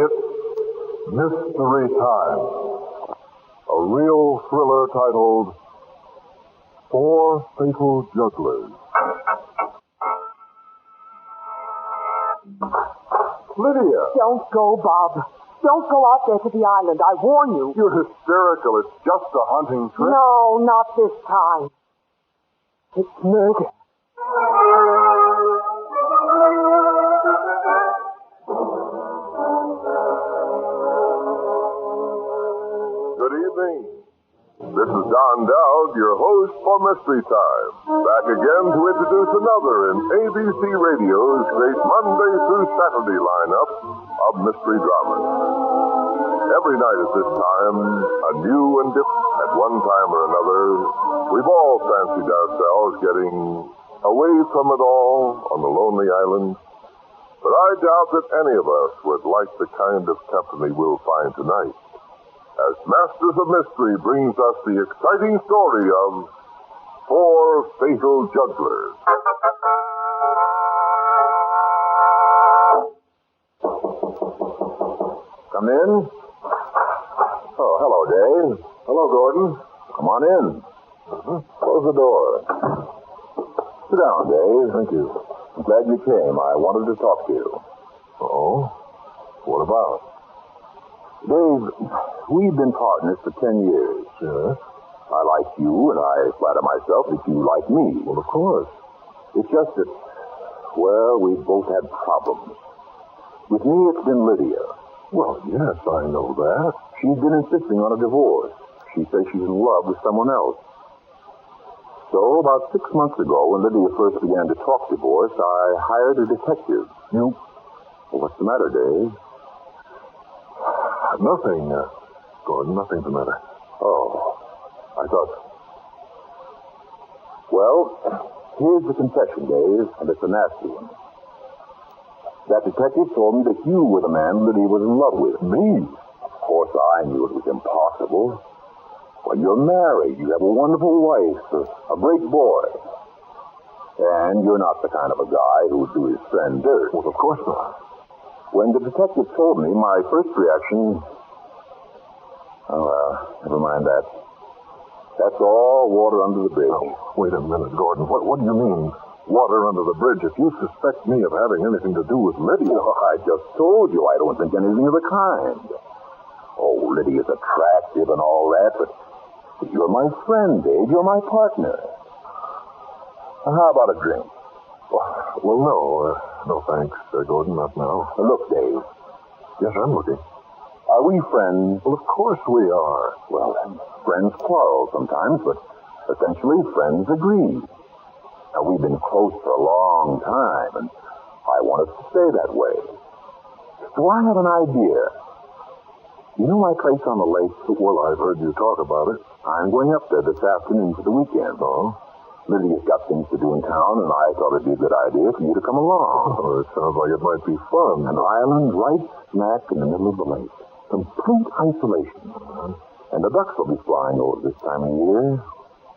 It's Mystery Time, a real thriller titled Four Fatal Jugglers. Lydia! Don't go, Bob. Don't go out there to the island. I warn you. You're hysterical. It's just a hunting trip. No, not this time. It's murder. Good evening. This is Don Dowd, your host for Mystery Time. Back again to introduce another in ABC Radio's great Monday through Saturday lineup of mystery dramas. Every night at this time, a new and different. At one time or another, we've all fancied ourselves getting away from it all on the lonely island. But I doubt that any of us would like the kind of company we'll find tonight, as Masters of Mystery brings us the exciting story of Four Fatal Jugglers. Come in. Oh, hello, Dave. Hello, Gordon. Come on in. Close the door. Sit down, Dave. Thank you. I'm glad you came. I wanted to talk to you. Oh? What about? Dave, we've been partners for 10 years. Yes? I like you, and I flatter myself that you like me. Well, of course. It's just that, well, we've both had problems. With me, it's been Lydia. Well, yes, I know that. She's been insisting on a divorce. She says she's in love with someone else. So, about 6 months ago, when Lydia first began to talk divorce, I hired a detective. You? Well, what's the matter, Dave? Nothing, Gordon. Nothing's the matter. Oh, I thought... Well, here's the confession, Dave, and it's a nasty one. That detective told me that you were the man Lydia was in love with. Me? Of course, I knew it was impossible. Well, you're married. You have a wonderful wife, a great boy. And you're not the kind of a guy who would do his friend dirt. Well, of course not. When the detective told me, my first reaction... Oh, well, never mind that. That's all water under the bridge. Oh, wait a minute, Gordon. What do you mean, water under the bridge? If you suspect me of having anything to do with Lydia... Oh, I just told you I don't think anything of the kind. Oh, Lydia's attractive and all that, but you're my friend, Dave. You're my partner. Now, how about a drink? Well, no thanks, Gordon, not now. Look, Dave. Yes, I'm looking. Are we friends? Well, of course we are. Well, friends quarrel sometimes, but essentially friends agree. Now, we've been close for a long time, and I want us to stay that way. So I have an idea. You know my place on the lake? Well, I've heard you talk about it. I'm going up there this afternoon for the weekend. Oh? Lydia's got things to do in town, and I thought it'd be a good idea for you to come along. Oh, it sounds like it might be fun. An island right smack in the middle of the lake. Complete isolation. And the ducks will be flying over this time of year.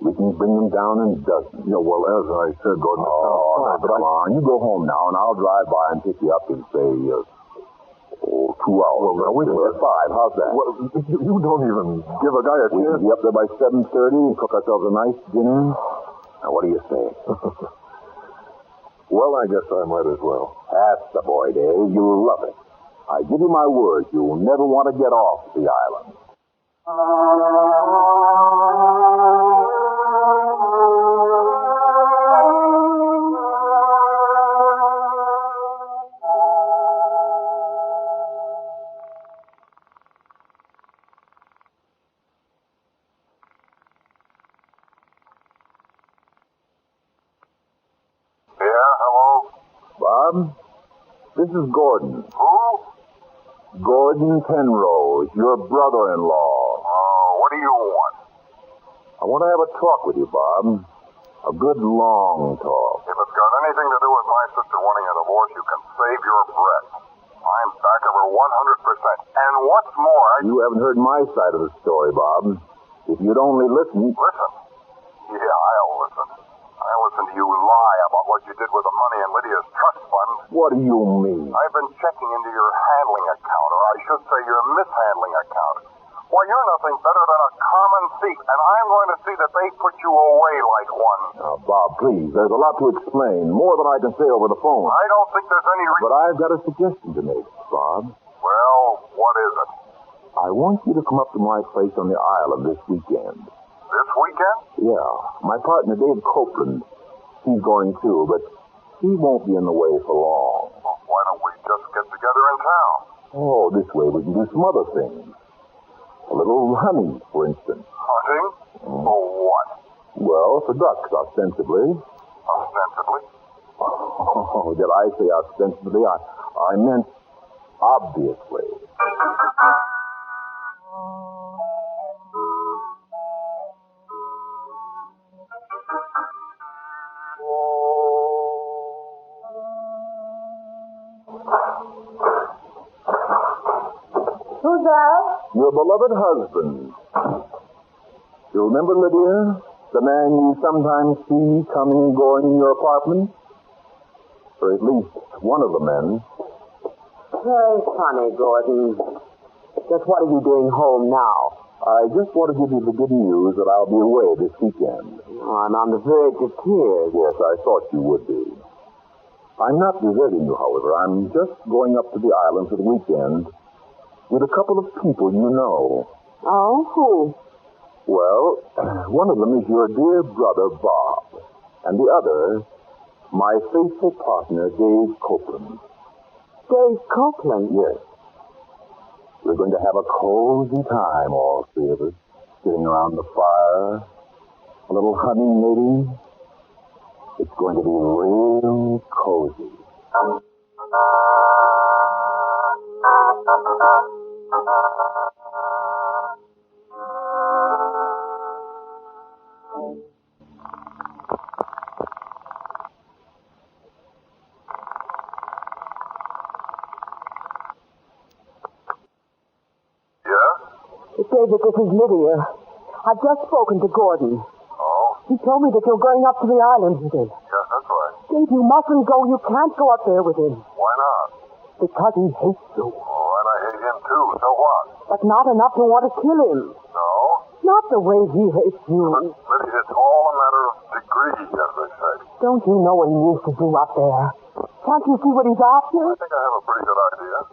We can bring them down in dozens. Yeah, well, as I said, Gordon, it sounds fine, but come on. You go home now, and I'll drive by and pick you up in, say, 2 hours. Well, now, wait a minute. 5. How's that? Well, you don't even give a guy a We chance. can be up there by 7:30 and cook ourselves a nice dinner. Now, what do you say? Well, I guess I might as well. That's the boy, Dave. You'll love it. I give you my word, you'll never want to get off the island. Bob, this is Gordon. Who? Gordon Penrose, your brother-in-law. Oh, what do you want? I want to have a talk with you, Bob. A good long talk. If it's got anything to do with my sister wanting a divorce, you can save your breath. I'm back of her 100%. And what's more, You haven't heard my side of the story, Bob. If you'd only listen... Listen. Yeah, I'll listen. I'll listen to you lie about what you did with the money in Lydia's trust fund. What do you mean? I've been checking into your handling account, or I should say you're mishandling account. Why, you're nothing better than a common thief, and I'm going to see that they put you away like one. Now, Bob, please, there's a lot to explain, more than I can say over the phone. I don't think there's any reason... But I've got a suggestion to make, Bob. Well, what is it? I want you to come up to my place on the island this weekend. This weekend? Yeah. My partner, Dave Copeland, he's going too, but he won't be in the way for long. Well, why don't we just get together in town? Oh, this way we can do some other things. A little hunting, for instance. Hunting? For what? Well, for ducks, ostensibly. Ostensibly? Oh, did I say ostensibly? I meant obviously. Who's that? Your beloved husband. You remember, Lydia? The man you sometimes see coming and going in your apartment? Or at least one of the men. Very funny, Gordon. Just what are you doing home now? I just want to give you the good news that I'll be away this weekend. Oh, I'm on the verge of tears. Yes, I thought you would be. I'm not deserting you, however. I'm just going up to the island for the weekend with a couple of people you know. Oh, who? Well, one of them is your dear brother, Bob. And the other, my faithful partner, Dave Copeland. Dave Copeland? Yes. We're going to have a cozy time, all three of us, sitting around the fire. A little hunting, maybe. It's going to be real cozy. David, this is Lydia. I've just spoken to Gordon. Oh? He told me that you're going up to the island with him. Yes, that's right. Dave, you mustn't go. You can't go up there with him. Why not? Because he hates you. Oh, and I hate him too. So what? But not enough to want to kill him. No? Not the way he hates you. Lydia, it's all a matter of degree, as they say. Don't you know what he used to do up there? Can't you see what he's after? I think I have a pretty good idea.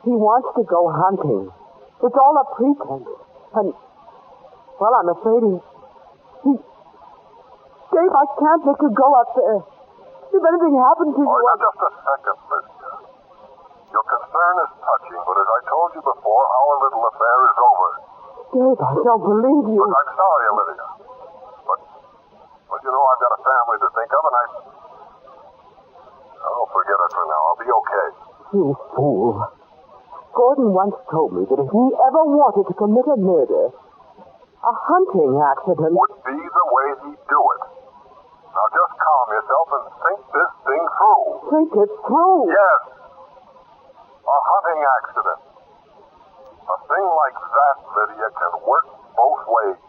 He wants to go hunting. It's all a pretense. And, well, I'm afraid Dave, I can't let you go up there. If anything happened to you... Oh, now just a second, Lydia. Your concern is touching, but as I told you before, our little affair is over. Dave, I don't believe you. Look, I'm sorry, Lydia. But you know, I've got a family to think of, and Oh, forget it for now. I'll be okay. You fool. Gordon once told me that if he ever wanted to commit a murder, a hunting accident would be the way he'd do it. Now just calm yourself and think this thing through. Think it through? Yes. A hunting accident. A thing like that, Lydia, can work both ways.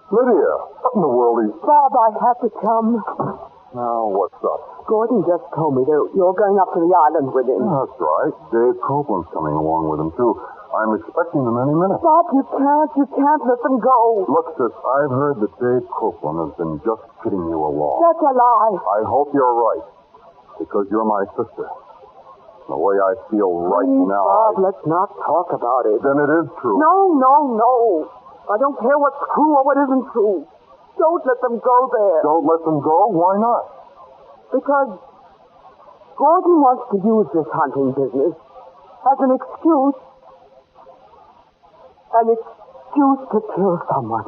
Lydia, what in the world is... Bob, I have to come. Now, what's up? Gordon just told me that you're going up to the island with him. That's right. Dave Copeland's coming along with him, too. I'm expecting them any minute. Bob, you can't let them go. Look, sis, I've heard that Dave Copeland has been just kidding you along. That's a lie. I hope you're right, because you're my sister. The way I feel right now... Bob, let's not talk about it. Then it is true. No. I don't care what's true or what isn't true. Don't let them go there. Don't let them go? Why not? Because Gordon wants to use this hunting business as an excuse to kill someone.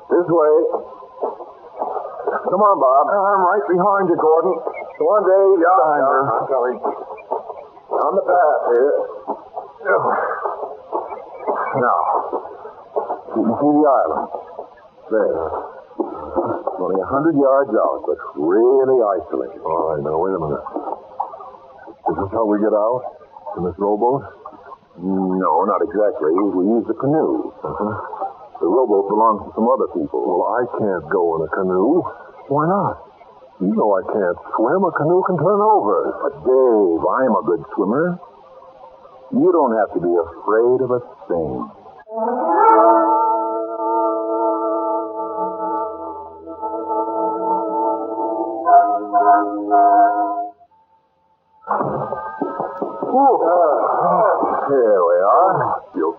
This way. Come on, Bob. I'm right behind you, Gordon. Come on, Dave. Behind her. I'm coming. On the path here. Now, you can see the island. There. It's only 100 yards out, but really isolated. All right, now, wait a minute. Is this how we get out? In this rowboat? No, not exactly. We use the canoe. The rowboat belongs to some other people. Well, I can't go in a canoe. Why not? You know I can't swim. A canoe can turn over. But, Dave, I'm a good swimmer. You don't have to be afraid of a thing. Here we are. You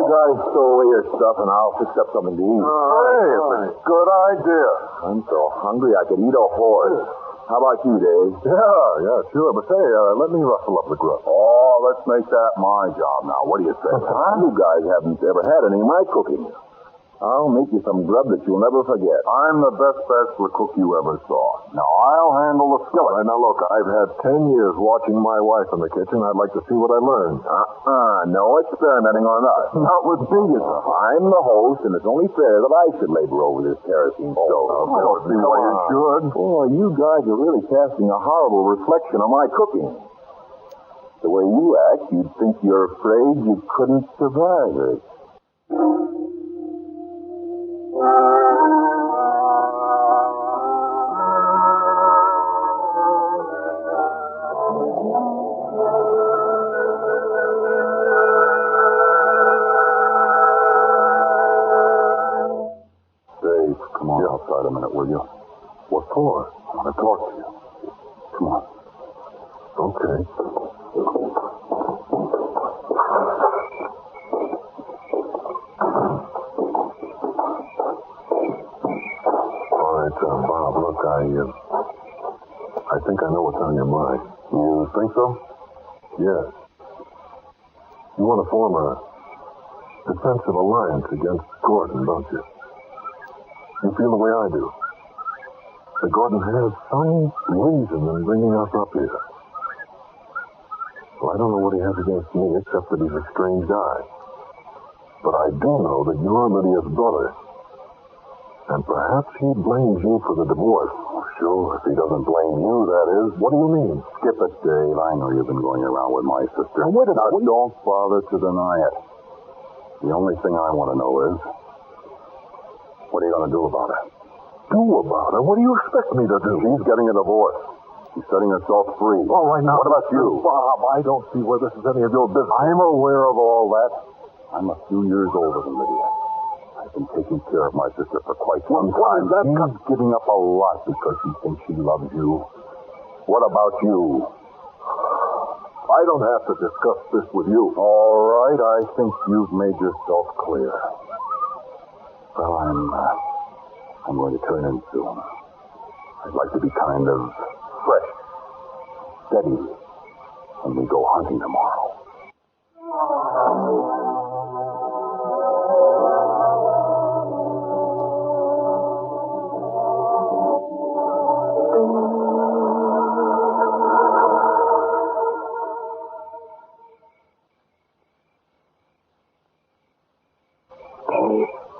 guys stow away your stuff, and I'll fix up something to eat. Hey, good idea. I'm so hungry I could eat a horse. How about you, Dave? Yeah, sure. But say, let me rustle up the grub. Oh, let's make that my job now. What do you say? You guys haven't ever had any of my cooking. I'll make you some grub that you'll never forget. I'm the best bachelor cook you ever saw. Now, I'll handle the skillet. Now, look, I've had 10 years watching my wife in the kitchen. I'd like to see what I learned. No experimenting on us. Not with me, you know. I'm the host, and it's only fair that I should labor over this kerosene stove. I don't see why you should. Boy, you guys are really casting a horrible reflection on my cooking. The way you act, you'd think you're afraid you couldn't survive it. Outside a minute, will you? What for? I want to talk to you. Come on. Okay. All right, Bob, look, I think I know what's on your mind. You think so? Yes. You want to form a defensive alliance against Gordon, don't you? You feel the way I do. That Gordon has some reason in bringing us up here. Well, I don't know what he has against me, except that he's a strange guy. But I do know that you're Lydia's brother. And perhaps he blames you for the divorce. Oh, sure, if he doesn't blame you, that is. What do you mean? Skip it, Dave. I know you've been going around with my sister. Now, wait a minute. Don't bother to deny it. The only thing I want to know is, what are you going to do about it? Do about it? What do you expect me to do? She's getting a divorce. She's setting herself free. All right, now. What about you? Bob, I don't see where this is any of your business. I'm aware of all that. I'm a few years older than Lydia. I've been taking care of my sister for quite some time. She's giving up a lot because she thinks she loves you. What about you? I don't have to discuss this with you. All right, I think you've made yourself clear. Well, I'm going to turn in soon. I'd like to be kind of fresh, steady, when we go hunting tomorrow.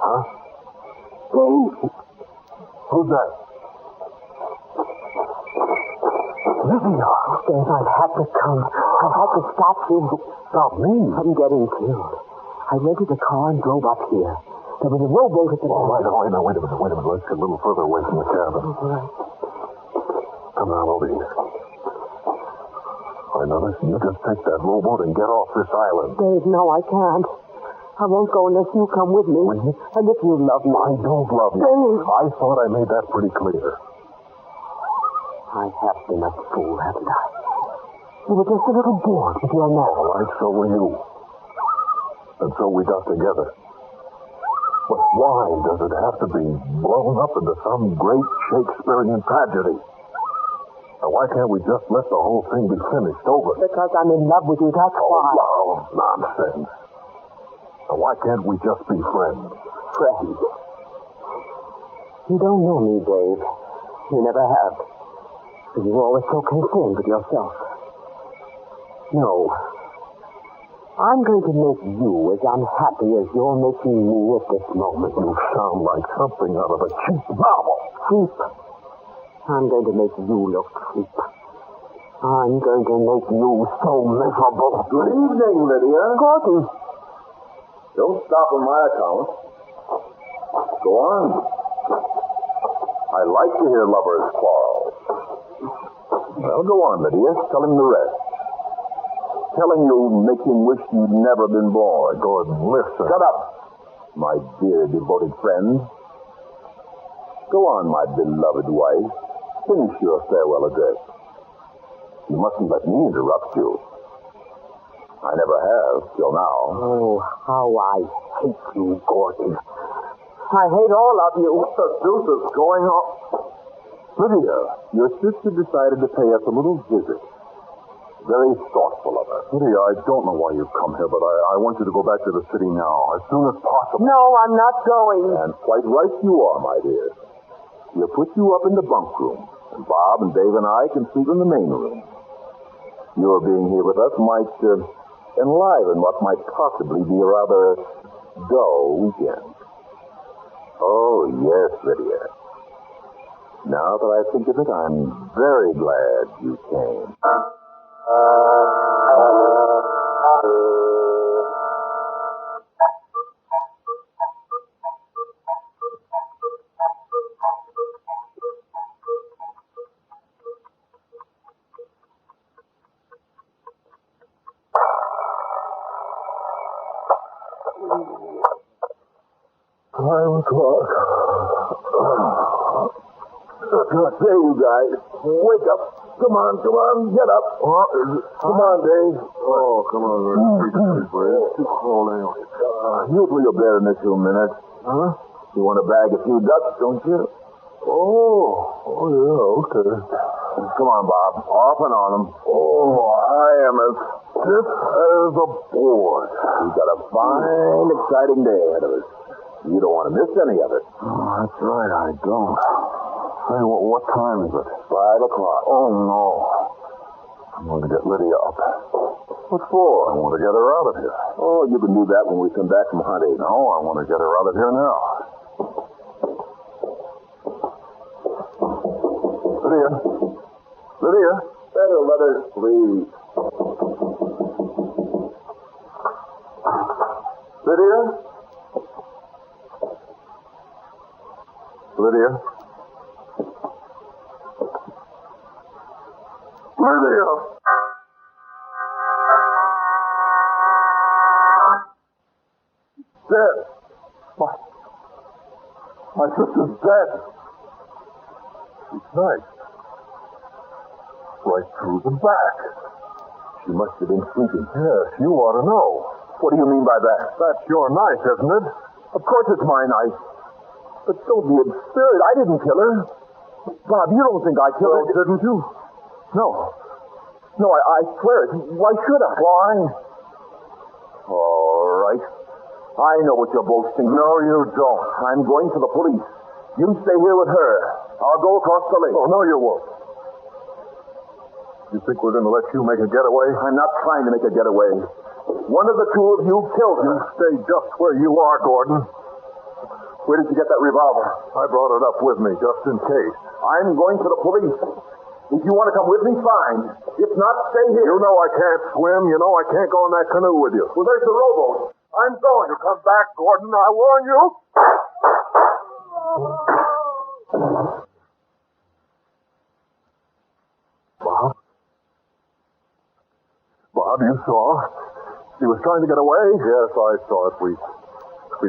Huh? Who's that? Lydia. Dave, I had to come. I had to stop you. Stop me? From getting killed. I rented a car and drove up here. There was a rowboat at the Oh, wait a minute. Let's get a little further away from the cabin. All right. Come on over here. All right, now listen, you just take that rowboat and get off this island. Dave, no, I can't. I won't go unless you come with me. Will you? And if you love me. I don't love you. Dave. I thought I made that pretty clear. I have been a fool, haven't I? You were just a little bored with your man. All right, so were you. And so we got together. But why does it have to be blown up into some great Shakespearean tragedy? Now, why can't we just let the whole thing be finished over? Because I'm in love with you, that's why. Oh, nonsense. Now, why can't we just be friends? Friends. You don't know me, Dave. You never have. You're always so concerned with yourself. No. I'm going to make you as unhappy as you're making me at this moment. You sound like something out of a cheap novel. Cheap? I'm going to make you look cheap. I'm going to make you so miserable. Good evening, Lydia. Gordon. Don't stop on my account. Go on. I like to hear lovers quarrel. Well, go on, Lydia. Tell him the rest. Telling you make him wish you'd never been born. Gordon, listen. Shut up, my dear devoted friend. Go on, my beloved wife. Finish your farewell address. You mustn't let me interrupt you. I never have, till now. Oh, how I hate you, Gordon. I hate all of you. What the deuce is going on? Lydia, your sister decided to pay us a little visit. Very thoughtful of her. Lydia, I don't know why you've come here, but I want you to go back to the city now, as soon as possible. No, I'm not going. And quite right you are, my dear. We'll put you up in the bunk room, and Bob and Dave and I can sleep in the main room. Your being here with us might enliven what might possibly be a rather dull weekend. Oh, yes, Lydia. Now that I think of it, I'm very glad you came. Say, you guys, wake up. Come on, get up. Come on, Dave. Oh, come on, It's too cold anyway. You'll do your bed in a few minutes. Huh? You want to bag a few ducks, don't you? Oh, yeah, okay. Come on, Bob. Off and on them. Oh, I am as stiff as a board. We've got a fine, exciting day ahead of us. You don't want to miss any of it. Oh, that's right, I don't. Say, what time is it? 5 o'clock. Oh, no. I'm going to get Lydia up. What for? I want to get her out of here. Oh, you can do that when we come back from hunting. No, I want to get her out of here now. Lydia? Better let her sleep. Lydia? Lydia? Lydia! Dead. My sister's dead. She's knifed. Right through the back. She must have been sleeping. Yes, you ought to know. What do you mean by that? That's your knife, isn't it? Of course it's my knife. But don't be absurd. I didn't kill her. Bob, you don't think I killed her, Didn't you? No. No, I swear it. Why should I? Why? All right. I know what you're both thinking. No, you don't. I'm going to the police. You stay here with her. I'll go across the lake. Oh, no, you won't. You think we're going to let you make a getaway? I'm not trying to make a getaway. One of the two of you killed her. You stay just where you are, Gordon. Where did you get that revolver? I brought it up with me just in case. I'm going to the police. If you want to come with me, fine. If not, stay here. You know I can't swim. You know I can't go in that canoe with you. Well, there's the rowboat. I'm going. You come back, Gordon. I warn you. Bob? Bob, you saw? He was trying to get away? Yes, I saw it. We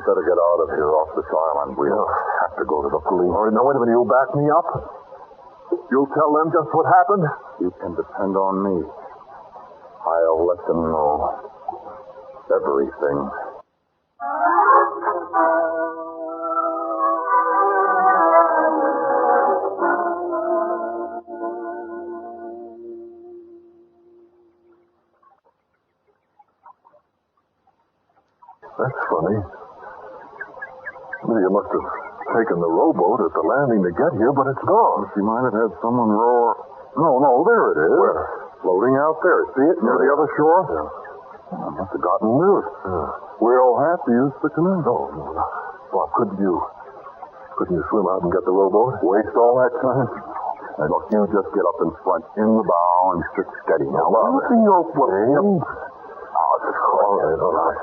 better get out of here off this island. We'll have to go to the police. All right, now, wait a minute. You'll back me up? You'll tell them just what happened? You can depend on me. I'll let them know everything. That's funny. Lydia must have taken the rowboat at the landing to get here, but it's gone. She might have had someone row her. No, there it is. Where? Floating out there. See it near the other shore? Yeah. I must have gotten loose. We'll have to use the canoe. No. Bob, couldn't you swim out and get the rowboat? Waste all that time? Now, look, you just get up in front in the bow and sit steady. Now, Bob. Listen, your way. Oh, this is All right.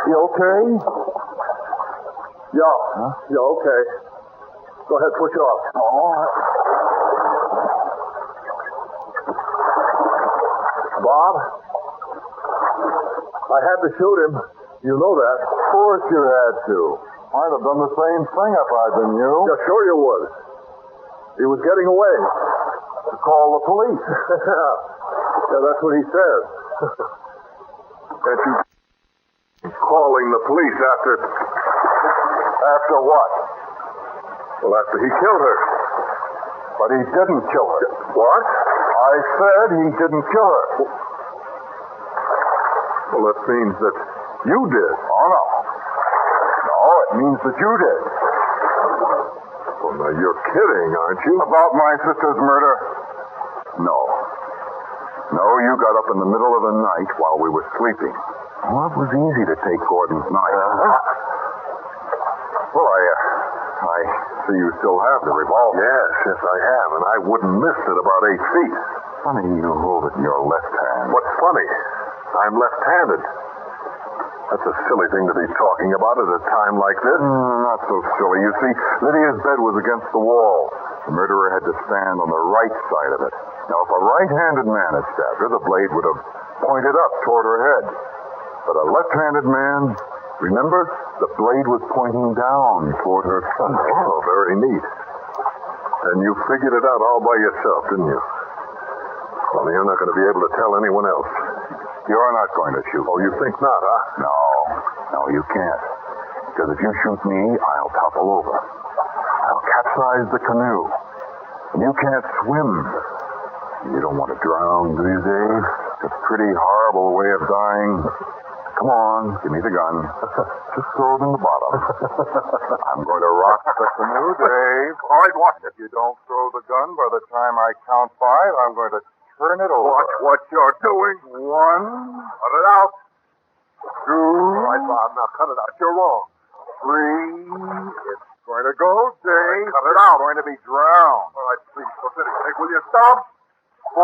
You okay? Yeah. Huh? Yeah, okay. Go ahead, push off. Oh. Bob, I had to shoot him. You know that. Of course you had to. I'd have done the same thing if I'd been you. Yeah, sure you would. He was getting away. Call the police. Yeah, that's what he said. Can't you... Calling the police after what? Well, after he killed her. But he didn't kill her. What? I said he didn't kill her. Well, that means that you did. Oh, no. No, it means that you did. Well, now, you're kidding, aren't you? About my sister's murder? No. No, you got up in the middle of the night while we were sleeping. Well, it was easy to take Gordon's knife. Well, I see you still have the revolver. Yes, I have, and I wouldn't miss it about 8 feet. Funny you hold it in your left hand. What's funny? I'm left-handed. That's a silly thing to be talking about at a time like this. Not so silly. You see, Lydia's bed was against the wall. The murderer had to stand on the right side of it. Now, if a right-handed man had stabbed her, the blade would have pointed up toward her head. But a left-handed man, remember, the blade was pointing down toward her thigh. Oh, very neat. And you figured it out all by yourself, didn't you? Well, you're not going to be able to tell anyone else. You're not going to shoot. Oh, you think not, huh? No, you can't. Because if you shoot me, I'll topple over. I'll capsize the canoe. And you can't swim. You don't want to drown, do you, Dave? It's a pretty horrible way of dying. Come on, give me the gun. Just throw it in the bottom. I'm going to rock the canoe, Dave. All right, watch. If you don't throw the gun by the time I count 5, I'm going to turn it over. Watch what you're doing. 1. Cut it out. 2. All right, Bob, now cut it out. You're wrong. 3. It's going to go, Dave. Cut it out. It's going to be drowned. All right, please, for pity's sake, will you stop? 4.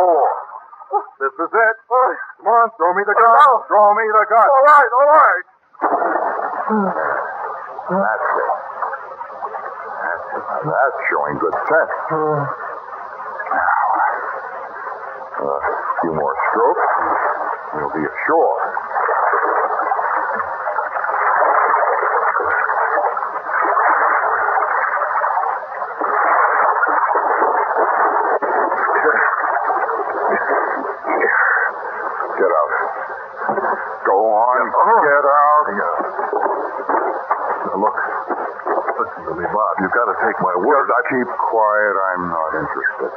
This is it. Come on, throw me the gun. Throw me the gun. All right. That's it. That's showing good sense. Now, a few more strokes, we'll be ashore. Get out. Go on. Get out. Now, look. Listen to me, Bob. You've got to take my word. Just keep quiet. I'm not interested.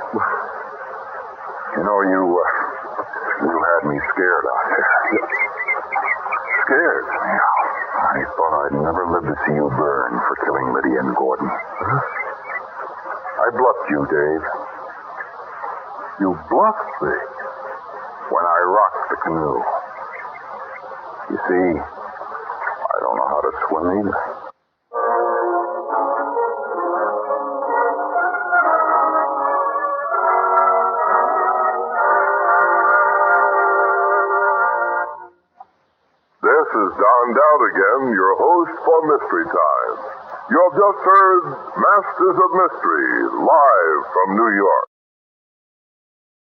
You know, you had me scared out there. Scared? Yeah. I thought I'd never live to see you burn for killing Lydia and Gordon. I bluffed you, Dave. You bluffed me. When I rocked the canoe. You see, I don't know how to swim either. This is Don Dowd again, your host for Mystery Time. You have just heard Masters of Mystery, live from New York.